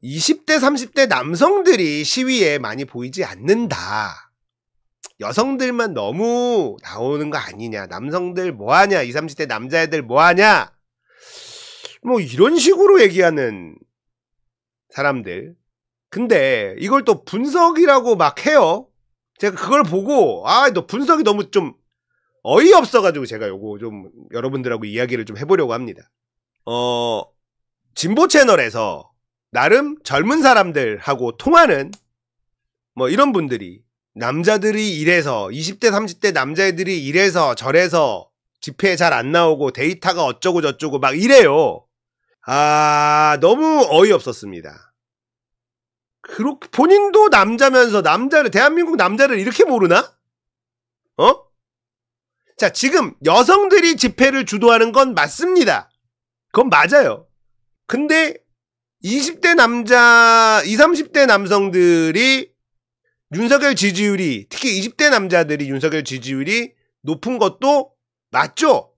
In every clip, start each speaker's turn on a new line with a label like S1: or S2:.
S1: 20대, 30대 남성들이 시위에 많이 보이지 않는다. 여성들만 너무 나오는 거 아니냐. 남성들 뭐하냐. 20, 30대 남자애들 뭐하냐. 뭐 이런 식으로 얘기하는 사람들. 근데 이걸 또 분석이라고 막 해요. 제가 그걸 보고 너 분석이 너무 좀 어이없어가지고 제가 요거 좀 여러분들하고 이야기를 좀 해보려고 합니다. 진보 채널에서 나름 젊은 사람들하고 통하는 뭐 이런 분들이 남자들이 이래서 20대 30대 남자애들이 이래서 저래서 집회에 잘 안 나오고 데이터가 어쩌고 저쩌고 막 이래요. 너무 어이없었습니다. 그렇게 본인도 남자면서 대한민국 남자를 이렇게 모르나? 자, 지금 여성들이 집회를 주도하는 건 맞습니다. 그건 맞아요. 근데 20대 남자, 20, 30대 남성들이 윤석열 지지율이, 특히 20대 남자들이 윤석열 지지율이 높은 것도 맞죠?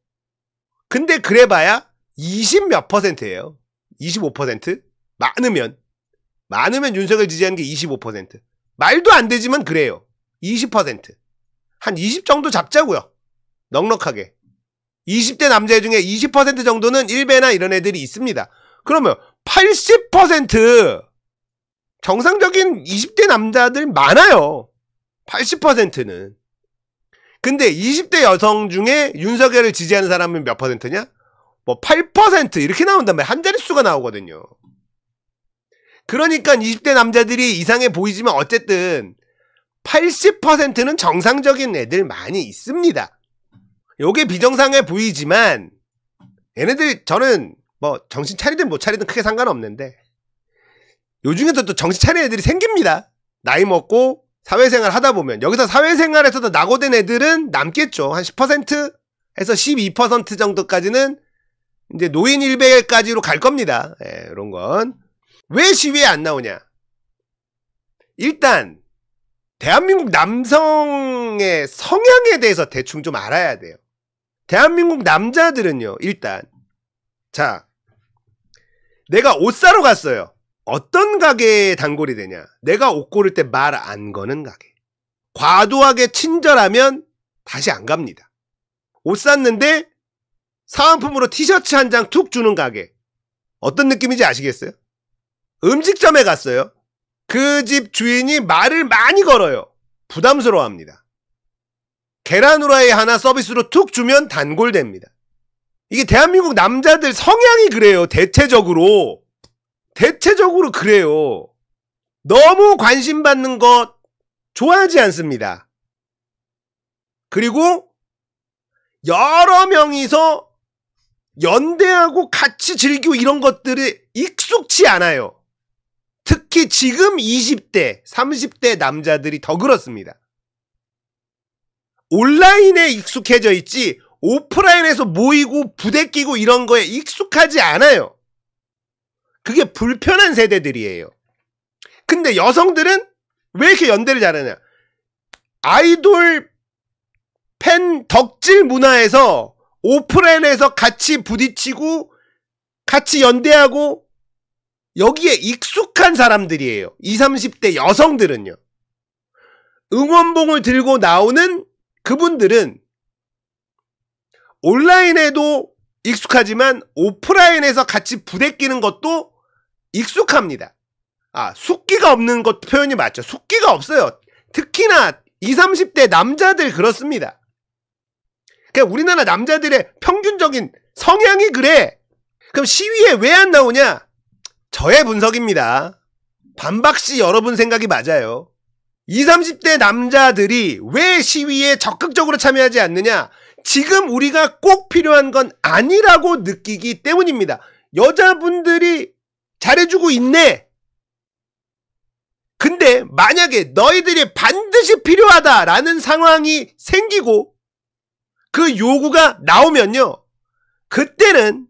S1: 근데 그래봐야 20 몇 %예요. 25%? 많으면 윤석열 지지하는 게 25%. 말도 안 되지만 그래요. 20%. 한 20 정도 잡자고요. 넉넉하게. 20대 남자 중에 20% 정도는 일베나 이런 애들이 있습니다. 그러면 80% 정상적인 20대 남자들 많아요. 80%는. 근데 20대 여성 중에 윤석열을 지지하는 사람은 몇 %냐? 뭐 8% 이렇게 나온단 말이야. 한 자릿수가 나오거든요. 그러니까 20대 남자들이 이상해 보이지만 어쨌든 80%는 정상적인 애들 많이 있습니다. 요게 비정상해 보이지만 얘네들 저는 뭐 정신 차리든 못 차리든 크게 상관없는데 요중에도 또 정신 차리는 애들이 생깁니다. 나이 먹고 사회생활 하다 보면 여기서 사회생활에서도 낙오된 애들은 남겠죠. 한 10%에서 12% 정도까지는 이제 노인 일배까지로 갈 겁니다. 이런 건. 왜 시위에 안 나오냐? 일단 대한민국 남성의 성향에 대해서 대충 좀 알아야 돼요. 대한민국 남자들은요, 일단 자, 내가 옷 사러 갔어요. 어떤 가게에 단골이 되냐? 내가 옷 고를 때 말 안 거는 가게. 과도하게 친절하면 다시 안 갑니다. 옷 샀는데 사은품으로 티셔츠 한 장 툭 주는 가게. 어떤 느낌인지 아시겠어요? 음식점에 갔어요. 그 집 주인이 말을 많이 걸어요. 부담스러워합니다. 계란 후라이 하나 서비스로 툭 주면 단골됩니다. 이게 대한민국 남자들 성향이 그래요. 대체적으로 그래요. 너무 관심 받는 것 좋아하지 않습니다. 그리고 여러 명이서 연대하고 같이 즐기고 이런 것들이 익숙치 않아요. 특히 지금 20대, 30대 남자들이 더 그렇습니다. 온라인에 익숙해져 있지 오프라인에서 모이고 부대끼고 이런 거에 익숙하지 않아요. 그게 불편한 세대들이에요. 근데 여성들은 왜 이렇게 연대를 잘하냐? 아이돌 팬 덕질 문화에서 오프라인에서 같이 부딪히고 같이 연대하고 여기에 익숙한 사람들이에요. 20, 30대 여성들은요. 응원봉을 들고 나오는 그분들은 온라인에도 익숙하지만 오프라인에서 같이 부대끼는 것도 익숙합니다. 숙기가 없는 것 표현이 맞죠. 숙기가 없어요. 특히나 20, 30대 남자들 그렇습니다. 그냥 우리나라 남자들의 평균적인 성향이 그래. 그럼 시위에 왜 안 나오냐? 저의 분석입니다. 반박시 여러분 생각이 맞아요. 20, 30대 남자들이 왜 시위에 적극적으로 참여하지 않느냐? 지금 우리가 꼭 필요한 건 아니라고 느끼기 때문입니다. 여자분들이 잘해주고 있네. 근데 만약에 너희들이 반드시 필요하다라는 상황이 생기고 그 요구가 나오면요. 그때는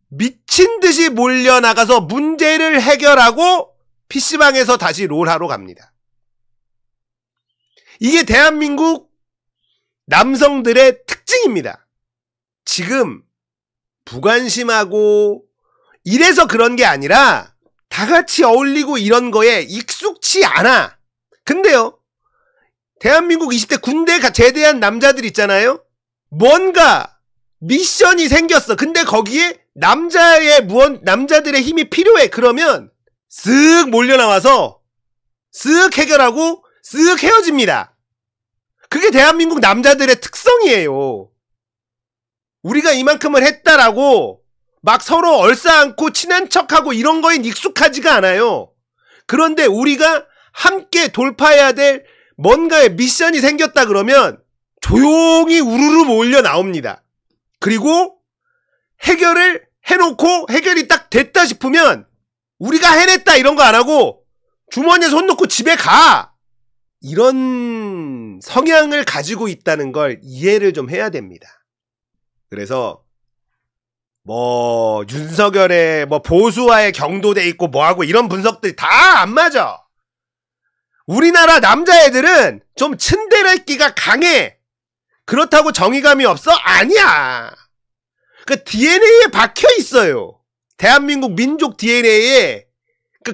S1: 미친 듯이 몰려나가서 문제를 해결하고 PC방에서 다시 롤하러 갑니다. 이게 대한민국 남성들의 특징입니다. 지금 부관심하고 이래서 그런 게 아니라 다 같이 어울리고 이런 거에 익숙치 않아. 근데요, 대한민국 20대 군대 제대한 남자들 있잖아요. 뭔가 미션이 생겼어. 근데 거기에 남자들의 힘이 필요해. 그러면 쓱 몰려 나와서 쓱 해결하고 쓱 헤어집니다. 그게 대한민국 남자들의 특성이에요. 우리가 이만큼을 했다라고 막 서로 얼싸안고 친한 척하고 이런 거엔 익숙하지가 않아요. 그런데 우리가 함께 돌파해야 될 뭔가의 미션이 생겼다 그러면 조용히 우르르 몰려 나옵니다. 그리고 해결을 해놓고 해결이 딱 됐다 싶으면 우리가 해냈다 이런 거 안 하고 주머니에 손 놓고 집에 가. 이런 성향을 가지고 있다는 걸 이해를 좀 해야 됩니다. 그래서 윤석열의 보수와의 경도돼 있고 뭐하고 이런 분석들이 다 안 맞아. 우리나라 남자애들은 좀 츤데레끼가 강해. 그렇다고 정의감이 없어? 아니야. 그 DNA에 박혀 있어요. 대한민국 민족 DNA에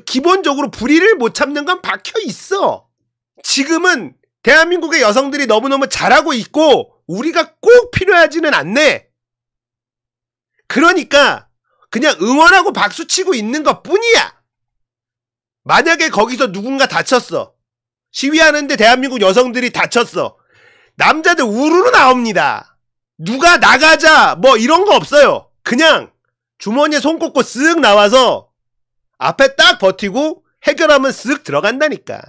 S1: 기본적으로 불의를 못 참는 건 박혀 있어. 지금은 대한민국의 여성들이 너무너무 잘하고 있고 우리가 꼭 필요하지는 않네. 그러니까 그냥 응원하고 박수치고 있는 것 뿐이야. 만약에 거기서 누군가 다쳤어. 시위하는데 대한민국 여성들이 다쳤어. 남자들 우르르 나옵니다. 누가 나가자 이런 거 없어요. 그냥 주머니에 손 꽂고 쓱 나와서 앞에 딱 버티고 해결하면 쓱 들어간다니까.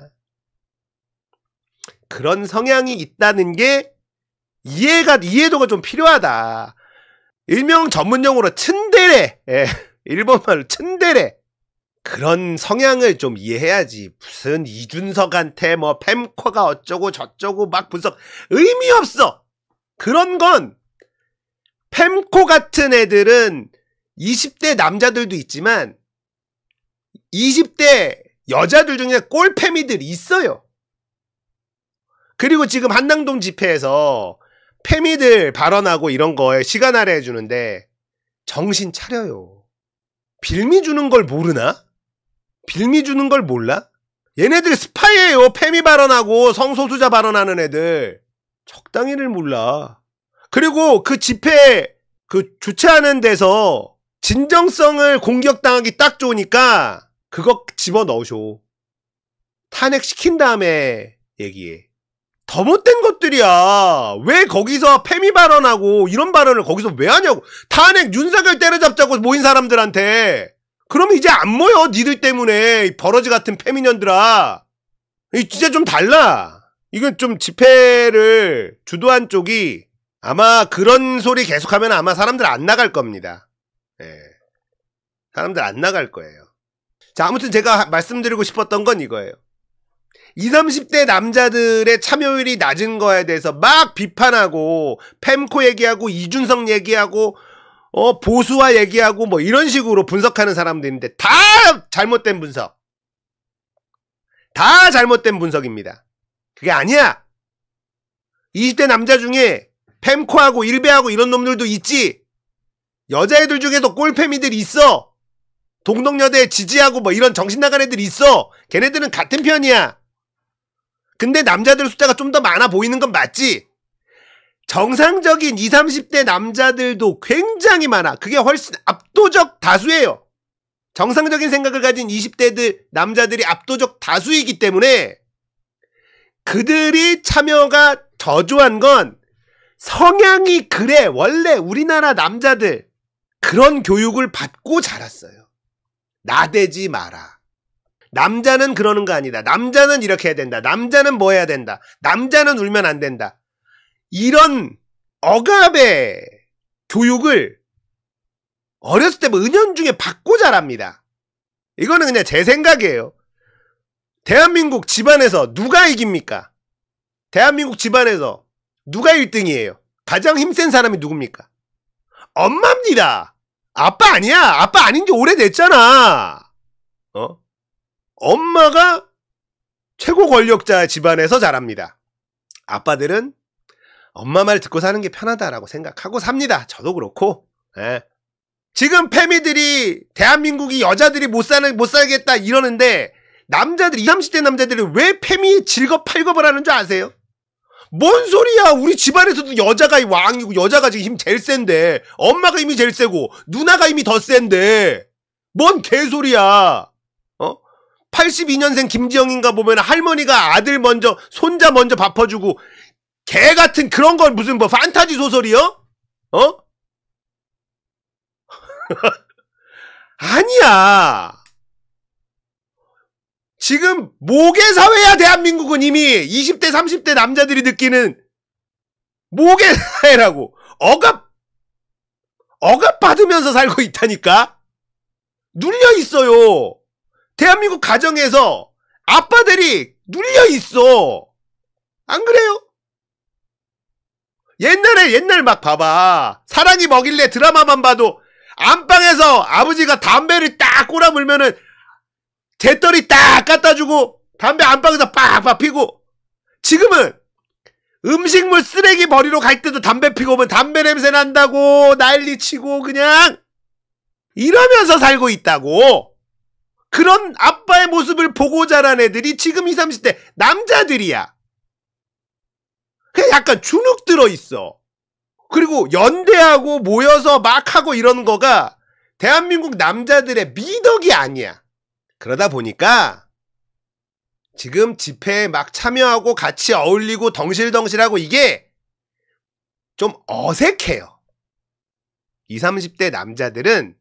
S1: 그런 성향이 있다는 게 이해도가 좀 필요하다. 일명 전문용어로 츤데레, 일본말로 츤데레. 그런 성향을 좀 이해해야지. 무슨 이준석한테 팸코가 어쩌고 저쩌고 막 분석 의미 없어. 그런 건 팸코 같은 애들은 20대 남자들도 있지만 20대 여자들 중에 꼴패미들이 있어요. 그리고 지금 한남동 집회에서 패미들 발언하고 이런 거에 시간 할애해 주는데 정신 차려요. 빌미 주는 걸 모르나? 빌미 주는 걸 몰라? 얘네들 스파이예요. 패미 발언하고 성소수자 발언하는 애들. 적당히를 몰라. 그리고 그 집회 주최하는 데서 진정성을 공격당하기 딱 좋으니까 그거 집어넣으쇼. 탄핵시킨 다음에 얘기해. 더 못된 것들이야. 왜 거기서 패미 발언하고 이런 발언을 거기서 왜 하냐고. 탄핵 윤석열 때려잡자고 모인 사람들한테. 그러면 이제 안 모여. 니들 때문에. 버러지 같은 패미년들아. 진짜 좀 달라. 이건 좀 집회를 주도한 쪽이 아마 그런 소리 계속하면 아마 사람들 안 나갈 겁니다. 사람들 안 나갈 거예요. 자, 아무튼 제가 말씀드리고 싶었던 건 이거예요. 20, 30대 남자들의 참여율이 낮은 거에 대해서 막 비판하고 팸코 얘기하고 이준석 얘기하고 보수화 얘기하고 이런 식으로 분석하는 사람들인데 다 잘못된 분석. 다 잘못된 분석입니다. 그게 아니야. 20대 남자 중에 팸코하고 일베하고 이런 놈들도 있지. 여자애들 중에도 꼴패미들이 있어. 동덕여대 지지하고 이런 정신 나간 애들이 있어. 걔네들은 같은 편이야. 근데 남자들 숫자가 좀 더 많아 보이는 건 맞지? 정상적인 20, 30대 남자들도 굉장히 많아. 그게 훨씬 압도적 다수예요. 정상적인 생각을 가진 20대들 남자들이 압도적 다수이기 때문에 그들이 참여가 저조한 건 성향이 그래. 원래 우리나라 남자들 그런 교육을 받고 자랐어요. 나대지 마라. 남자는 그러는 거 아니다. 남자는 이렇게 해야 된다. 남자는 뭐 해야 된다. 남자는 울면 안 된다. 이런 억압의 교육을 어렸을 때 은연중에 받고 자랍니다. 이거는 그냥 제 생각이에요. 대한민국 집안에서 누가 이깁니까? 대한민국 집안에서 누가 1등이에요? 가장 힘센 사람이 누굽니까? 엄마입니다. 아빠 아니야. 아빠 아닌 지 오래됐잖아. 엄마가 최고 권력자 집안에서 자랍니다. 아빠들은 엄마 말 듣고 사는 게 편하다라고 생각하고 삽니다. 저도 그렇고. 지금 패미들이 대한민국이 여자들이 못 살겠다 이러는데 남자들 20, 30대 남자들이 왜 패미 팔겁을 하는 줄 아세요? 뭔 소리야. 우리 집안에서도 여자가 왕이고 여자가 지금 힘 제일 센데 엄마가 힘이 제일 세고 누나가 힘이 더 센데 뭔 개소리야. 82년생 김지영인가 보면 할머니가 아들 먼저 손자 먼저 밥퍼주고 개 같은 그런 건 무슨 뭐 판타지 소설이요? 아니야. 지금 모계사회야. 대한민국은 이미 20대 30대 남자들이 느끼는 모계사회라고. 억압 받으면서 살고 있다니까. 눌려 있어요. 대한민국 가정에서 아빠들이 눌려 있어. 안 그래요? 옛날 막 봐봐. 사랑이 뭐길래 드라마만 봐도 안방에서 아버지가 담배를 딱 꼬라물면은 재떨이 딱 갖다주고 담배 안방에서 빡빡 피고, 지금은 음식물 쓰레기 버리러 갈 때도 담배 피고 오면 담배 냄새 난다고 난리치고 그냥 이러면서 살고 있다고. 그런 아빠의 모습을 보고 자란 애들이 지금 20, 30대 남자들이야. 그냥 약간 주눅 들어있어. 그리고 연대하고 모여서 막 하고 이러는 거가 대한민국 남자들의 미덕이 아니야. 그러다 보니까 지금 집회에 막 참여하고 같이 어울리고 덩실덩실하고 이게 좀 어색해요. 20, 30대 남자들은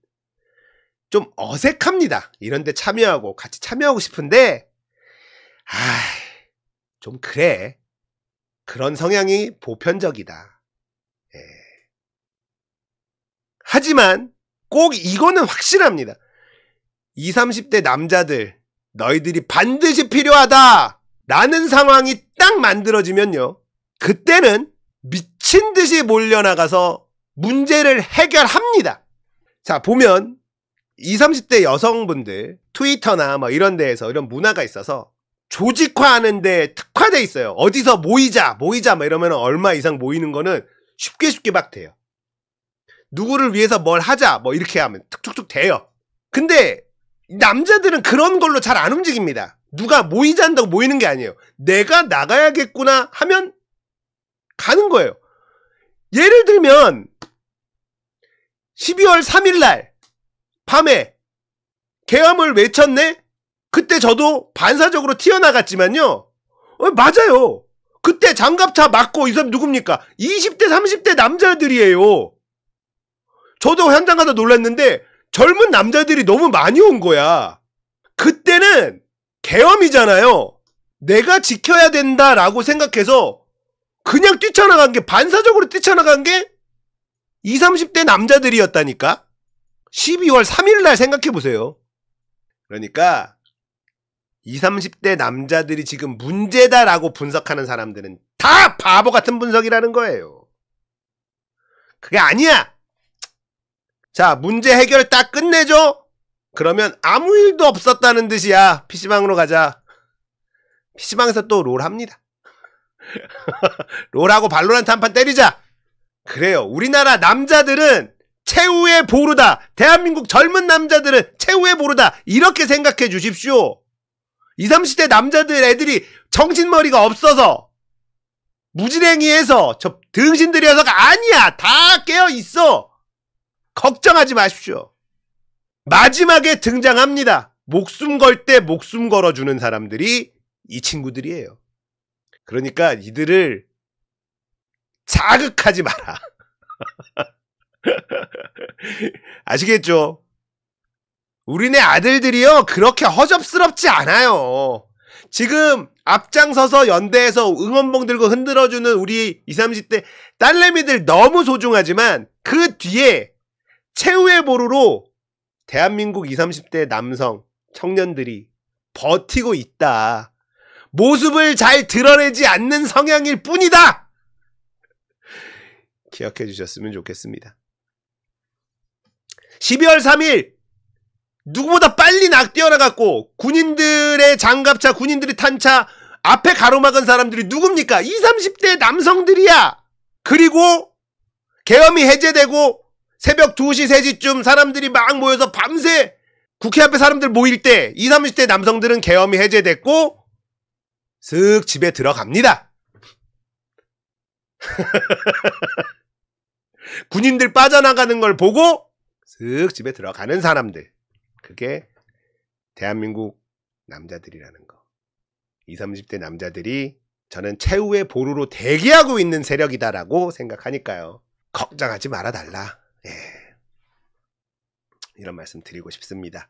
S1: 좀 어색합니다. 이런데 참여하고 같이 참여하고 싶은데 좀 그래. 그런 성향이 보편적이다. 예. 하지만 꼭 이거는 확실합니다. 20, 30대 남자들 너희들이 반드시 필요하다 라는 상황이 딱 만들어지면요, 그때는 미친듯이 몰려나가서 문제를 해결합니다. 자, 보면 20, 30대 여성분들 트위터나 뭐 이런 데에서 이런 문화가 있어서 조직화하는 데 특화돼 있어요. 어디서 모이자 뭐 이러면 얼마 이상 모이는 거는 쉽게 막 돼요. 누구를 위해서 뭘 하자 뭐 이렇게 하면 툭툭툭 돼요. 근데 남자들은 그런 걸로 잘 안 움직입니다. 누가 모이자 한다고 모이는 게 아니에요. 내가 나가야겠구나 하면 가는 거예요. 예를 들면 12월 3일날 밤에 계엄을 외쳤네? 그때 저도 반사적으로 튀어나갔지만요, 맞아요. 그때 장갑차 맞고 이 사람 누굽니까? 20대 30대 남자들이에요. 저도 현장 가서 놀랐는데 젊은 남자들이 너무 많이 온 거야. 그때는 계엄이잖아요. 내가 지켜야 된다라고 생각해서 그냥 뛰쳐나간 게, 반사적으로 뛰쳐나간 게 20, 30대 남자들이었다니까. 12월 3일날 생각해보세요. 그러니까 20, 30대 남자들이 지금 문제다라고 분석하는 사람들은 다 바보 같은 분석이라는 거예요. 그게 아니야. 자, 문제 해결 딱 끝내줘? 그러면 아무 일도 없었다는 뜻이야. PC방으로 가자. PC방에서 또 롤 합니다. 롤하고 발로란트 한판 때리자. 그래요. 우리나라 남자들은 최후의 보루다. 대한민국 젊은 남자들은 최후의 보루다. 이렇게 생각해 주십시오. 20, 30대 남자들 애들이 정신머리가 없어서 무지랭이해서 저 등신들이어서가 아니야. 다 깨어있어. 걱정하지 마십시오. 마지막에 등장합니다. 목숨 걸 때 목숨 걸어주는 사람들이 이 친구들이에요. 그러니까 이들을 자극하지 마라. 아시겠죠? 우리네 아들들이요, 그렇게 허접스럽지 않아요. 지금 앞장서서 연대에서 응원봉 들고 흔들어주는 우리 20, 30대 딸내미들 너무 소중하지만 그 뒤에 최후의 보루로 대한민국 20, 30대 남성 청년들이 버티고 있다. 모습을 잘 드러내지 않는 성향일 뿐이다. 기억해 주셨으면 좋겠습니다. 12월 3일 누구보다 빨리 뛰어나갔고 군인들의 장갑차, 군인들이 탄 차 앞에 가로막은 사람들이 누굽니까? 20, 30대 남성들이야. 그리고 계엄이 해제되고 새벽 2시, 3시쯤 사람들이 막 모여서 밤새 국회 앞에 사람들 모일 때 20, 30대 남성들은 계엄이 해제됐고 슥 집에 들어갑니다. 군인들 빠져나가는 걸 보고 슥 집에 들어가는 사람들. 그게 대한민국 남자들이라는 거. 20, 30대 남자들이 저는 최후의 보루로 대기하고 있는 세력이다라고 생각하니까요. 걱정하지 말아달라. 예. 이런 말씀 드리고 싶습니다.